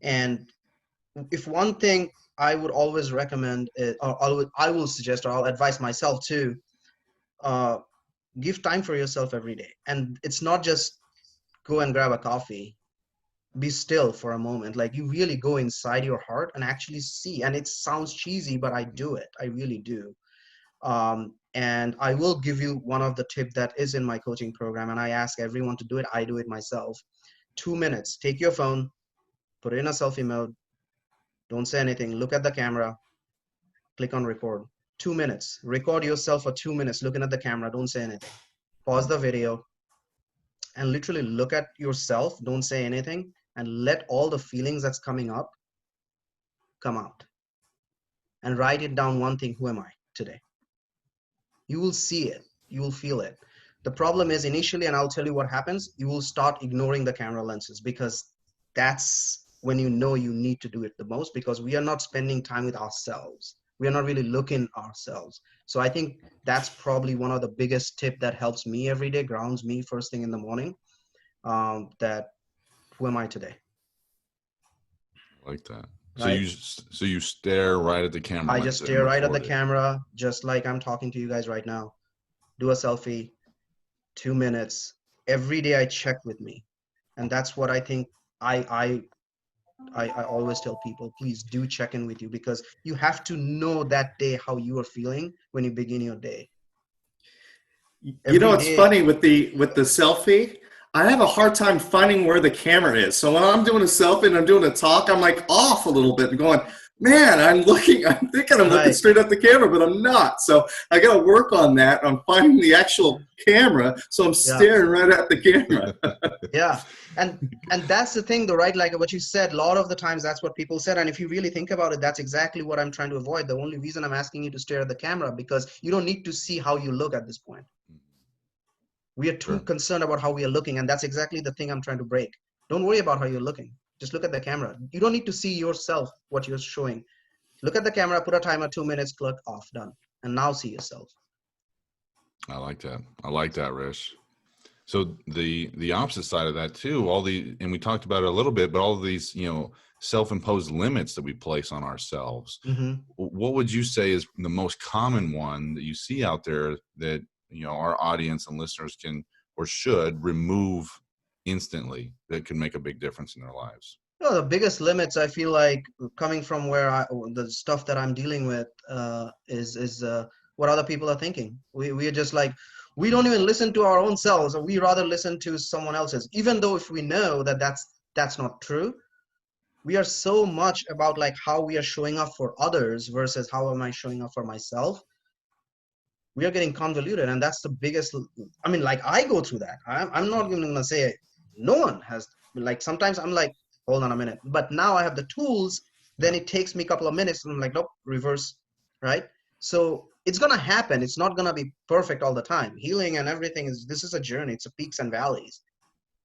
and if one thing I would always recommend or I will suggest, or I'll advise myself to give time for yourself every day. And it's not just go and grab a coffee, be still for a moment. Like, you really go inside your heart and actually see, and it sounds cheesy, but I do it. I really do. And I will give you one of the tips that is in my coaching program, and I ask everyone to do it. I do it myself. 2 minutes. Take your phone, put it in a selfie mode. Don't say anything. Look at the camera. Click on record. 2 minutes. Record yourself for 2 minutes looking at the camera. Don't say anything. Pause the video and literally look at yourself. Don't say anything, and let all the feelings that's coming up come out. And write it down. One thing: who am I today? You will see it. You will feel it. The problem is initially, and I'll tell you what happens, you will start ignoring the camera lenses, because that's when you know you need to do it the most, because we are not spending time with ourselves. We are not really looking ourselves. So I think that's probably one of the biggest tip that helps me every day, grounds me first thing in the morning, that who am I today? I like that. Right? So you stare right at the camera. I just stare right at the camera, just like I'm talking to you guys right now. Do a selfie, 2 minutes. Every day I check with me. And that's what I think I always tell people, please do check in with you, because you have to know that day how you are feeling when you begin your day. It's funny with the selfie. I have a hard time finding where the camera is. So when I'm doing a selfie and I'm doing a talk, I'm like off a little bit and going, man, I'm thinking I'm looking straight at the camera, but I'm not. So I got to work on that. I'm finding the actual camera. So I'm staring right at the camera. Yeah. And that's the thing though, right? Like what you said, a lot of the times that's what people said. And if you really think about it, that's exactly what I'm trying to avoid. The only reason I'm asking you to stare at the camera, because you don't need to see how you look at this point. We are too concerned about how we are looking, and that's exactly the thing I'm trying to break. Don't worry about how you're looking. Just look at the camera. You don't need to see yourself, what you're showing. Look at the camera, put a timer, 2 minutes, click off, done. And now see yourself. I like that. I like that, Rish. So the opposite side of that too, and we talked about it a little bit, but all of these, self-imposed limits that we place on ourselves. Mm-hmm. What would you say is the most common one that you see out there that, our audience and listeners can or should remove instantly that can make a big difference in their lives? The biggest limits, I feel like, coming from the stuff that I'm dealing with, is what other people are thinking. We are just like, we don't even listen to our own selves, or we rather listen to someone else's, even though if we know that that's not true. We are so much about like how we are showing up for others versus how am I showing up for myself. We are getting convoluted, and that's the biggest. I mean, like, I go through that. I'm not even gonna say no one has. Like, sometimes I'm like, hold on a minute, but now I have the tools. Then it takes me a couple of minutes, and I'm like, nope, reverse, right? So it's gonna happen. It's not gonna be perfect all the time. Healing and everything this is a journey. It's a peaks and valleys.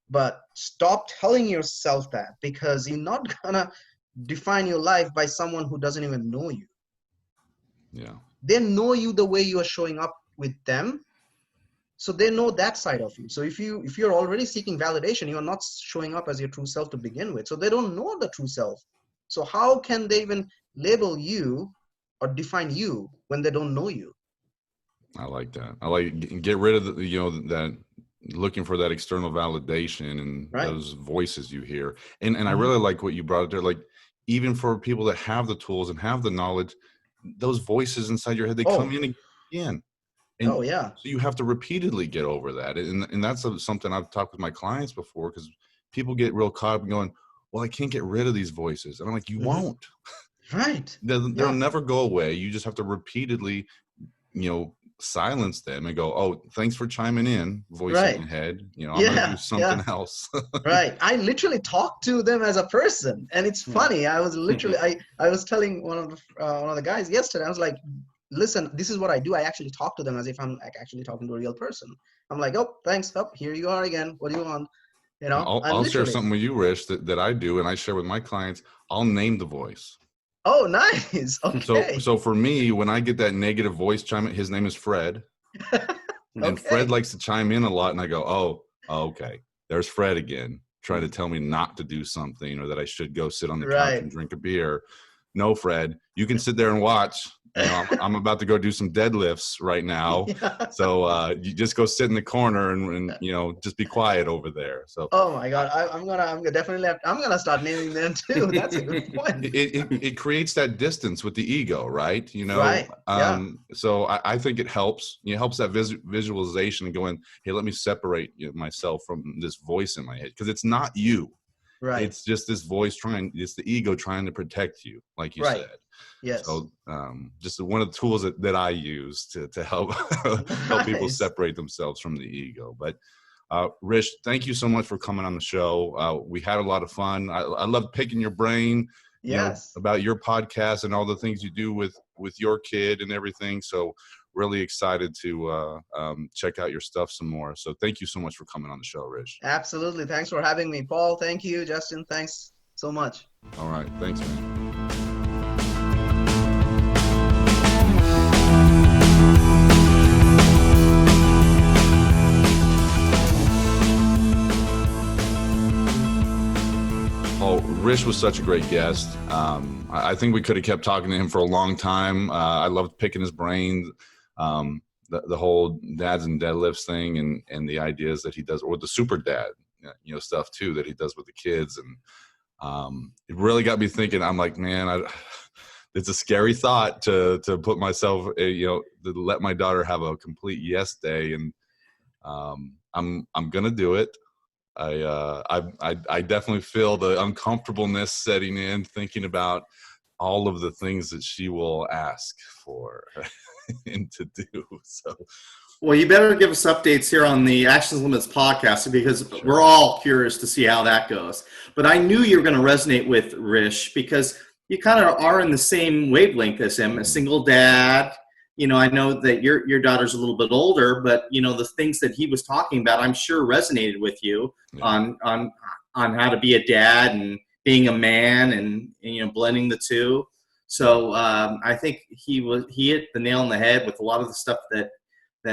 But stop telling yourself that, because you're not gonna define your life by someone who doesn't even know you. Yeah. They know you the way you are showing up with them, so they know that side of you. So if you're already seeking validation, you're not showing up as your true self to begin with, so they don't know the true self. So how can they even label you or define you when they don't know you? I like that. I like get rid of that looking for that external validation and those voices you hear. And I really like what you brought up there. Like, even for people that have the tools and have the knowledge, those voices inside your head, they come in again. And so you have to repeatedly get over that. And that's something I've talked with my clients before, because people get real caught up in going, well, I can't get rid of these voices. And I'm like, you won't. Right. They'll never go away. You just have to repeatedly, silence them and go, oh, thanks for chiming in, voice in your head. I'm gonna do something else. Right. I literally talk to them as a person, and it's funny. I was literally I was telling one of the guys yesterday. I was like, listen, this is what I do. I actually talk to them as if I'm like actually talking to a real person. I'm like, oh, thanks. Oh, here you are again. What do you want? I'll share something with you, Rish, that I do, and I share with my clients. I'll name the voice. Oh, nice. Okay. So for me, when I get that negative voice chime in, his name is Fred. And Fred likes to chime in a lot, and I go, oh, okay, there's Fred again, trying to tell me not to do something, or that I should go sit on the couch and drink a beer. No, Fred, you can sit there and watch. I'm about to go do some deadlifts right now. Yeah. So you just go sit in the corner and just be quiet over there. So Oh my God, I'm gonna definitely I'm gonna start naming them too. That's a good point. it creates that distance with the ego, right? Right. Yeah. So I think it helps. It helps that visualization and going, hey, let me separate myself from this voice in my head, because it's not you. Right. It's just this voice it's the ego trying to protect you, like you Right. said. Yes. So just one of the tools that I use to help help people Nice. separate themselves from the ego. But Rish, thank you so much for coming on the show. We had a lot of fun. I love picking your brain, Yes. about your podcast and all the things you do with your kid and everything. So really excited to check out your stuff some more. So thank you so much for coming on the show, Rish. Absolutely. Thanks for having me, Paul. Thank you, Justin. Thanks so much. All right. Thanks, man. Oh, Rish was such a great guest. I think we could have kept talking to him for a long time. I loved picking his brain, the whole dads and deadlifts thing, and the ideas that he does, or the SuperDAD, stuff too that he does with the kids, and it really got me thinking. I'm like, man, it's a scary thought to put myself, to let my daughter have a complete yes day, and I'm gonna do it. I definitely feel the uncomfortableness setting in, thinking about all of the things that she will ask for and to do. So, Well, you better give us updates here on the Actions Limits podcast, because sure. we're all curious to see how that goes. But I knew you were going to resonate with Rish, because you kind of are in the same wavelength as him, a single dad. I know that your daughter's a little bit older, but the things that he was talking about, I'm sure resonated with you on how to be a dad and being a man, and blending the two. So I think he hit the nail on the head with a lot of the stuff that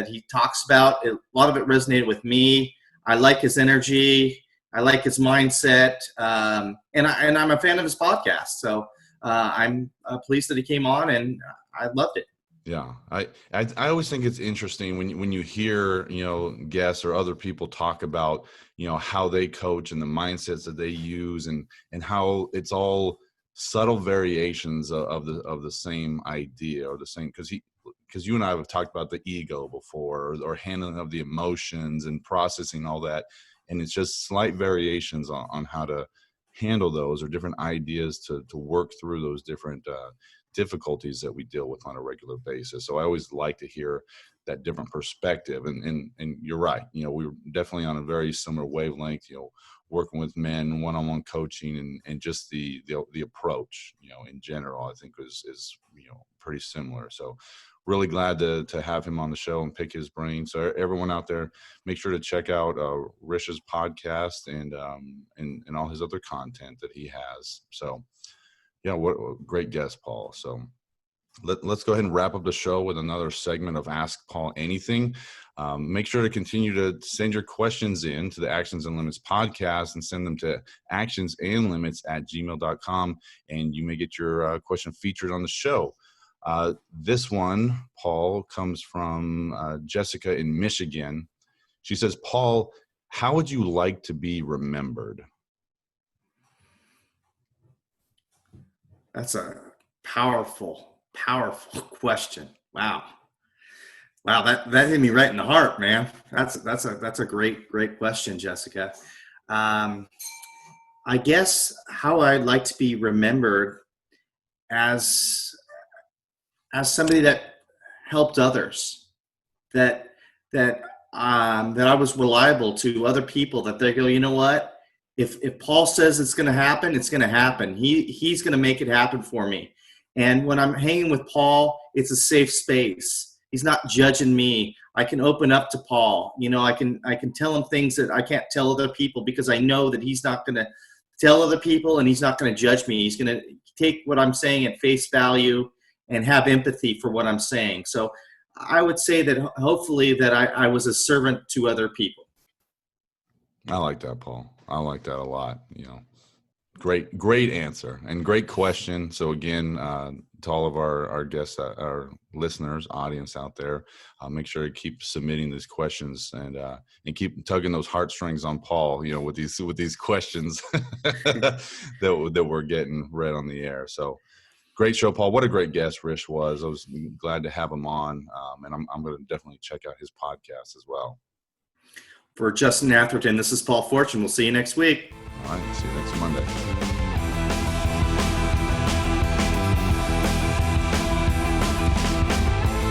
he talks about. A lot of it resonated with me. I like his energy. I like his mindset, and I'm a fan of his podcast. So I'm pleased that he came on, and I loved it. Yeah, I always think it's interesting when you hear guests or other people talk about how they coach and the mindsets that they use, and how it's all subtle variations of the same idea, or the same, because you and I have talked about the ego before, or handling of the emotions and processing all that, and it's just slight variations on how to handle those, or different ideas to work through those different difficulties that we deal with on a regular basis. So I always like to hear that different perspective, and you're right. We were definitely on a very similar wavelength, working with men, one-on-one coaching, and just the approach, in general, I think is pretty similar. So really glad to have him on the show and pick his brain. So everyone out there, make sure to check out Rish's podcast and all his other content that he has. So yeah, what a great guest, Paul. So let's go ahead and wrap up the show with another segment of Ask Paul Anything. Make sure to continue to send your questions in to the Actions and Limits podcast, and send them to actionsandlimits@gmail.com, and you may get your question featured on the show. This one, Paul, comes from Jessica in Michigan. She says, Paul, how would you like to be remembered? That's a powerful question. Wow, that hit me right in the heart, man. That's a great question, Jessica. I guess how I'd like to be remembered as somebody that helped others, that I was reliable to other people, that they go, you know what? If Paul says it's going to happen, it's going to happen. He's going to make it happen for me. And when I'm hanging with Paul, it's a safe space. He's not judging me. I can open up to Paul. I can tell him things that I can't tell other people, because I know that he's not going to tell other people, and he's not going to judge me. He's going to take what I'm saying at face value and have empathy for what I'm saying. So I would say that hopefully that I was a servant to other people. I like that, Paul. I like that a lot. Great answer and great question. So again, to all of our guests, our listeners, audience out there, make sure to keep submitting these questions and keep tugging those heartstrings on Paul. With these questions that we're getting read on the air. So great show, Paul. What a great guest Rish was. I was glad to have him on, and I'm going to definitely check out his podcast as well. For Justin Atherton, this is Paul Fortune. We'll see you next week. All right, see you next Monday.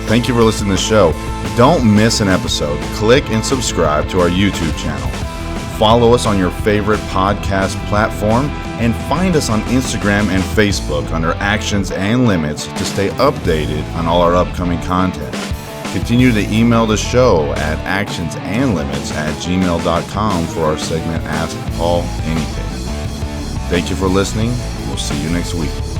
Thank you for listening to the show. Don't miss an episode. Click and subscribe to our YouTube channel. Follow us on your favorite podcast platform and find us on Instagram and Facebook under Actions and Limits to stay updated on all our upcoming content. Continue to email the show at actionsandlimits@gmail.com for our segment Ask Paul Anything. Thank you for listening. We'll see you next week.